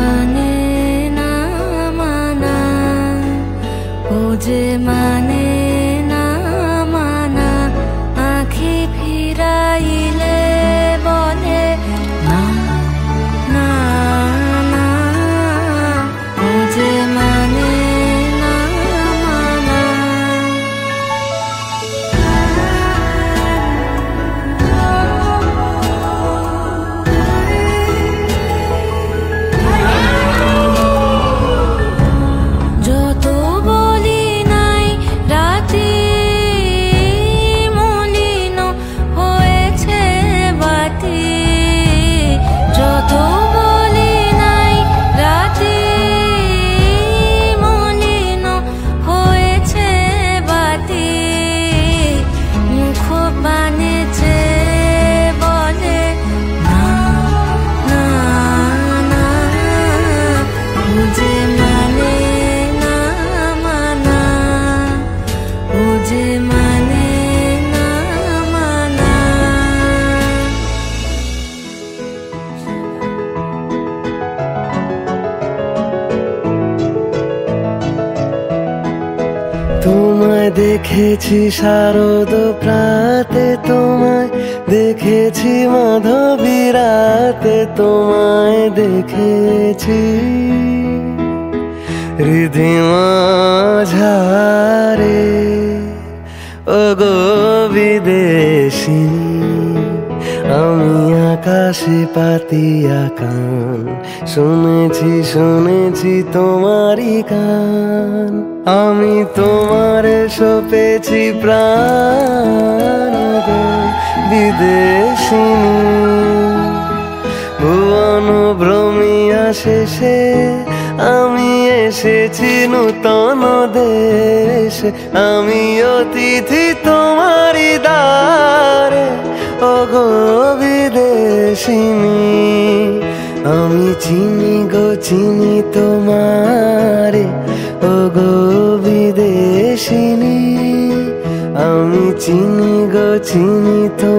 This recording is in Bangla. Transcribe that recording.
মানে না মানা, ও যে মানে না মানা, আঁখি ফিরাইলে বলে না না না, ও যে মানে না মানা। যত বলি নাই রাতে মলিন হয়েছে বাতি, যত বলি নাই রাতে মলিন হয়েছে বাতি, মুখ পানে চেয়ে বলে না না না, ও যে মানে না মানা, ও যে মানে না মানা। তোমায় দেখেছি শারদ প্রাতে, তোমায় দেখেছি মাধবী রাতে, তোমায় দেখেছি হৃদিমা ঝারে, ও গো বিদেশিনী। আমি আকাশে পাতিয়া কান, শুনেছি শুনেছি তোমারই গান, আমি তোমার সপেছি প্রাণ, গো বিদেশিনী। ভুবন ভ্রমিয়া শেষে আমি এসেছি নূতন দেশে, আমি অতিথি তোমারই দ্বারে, ও গো বিদেশিনী। আমি চিনি গো চিনি তোমারে, ও গো বিদেশিনী। আমি চিনি গো চিনি তো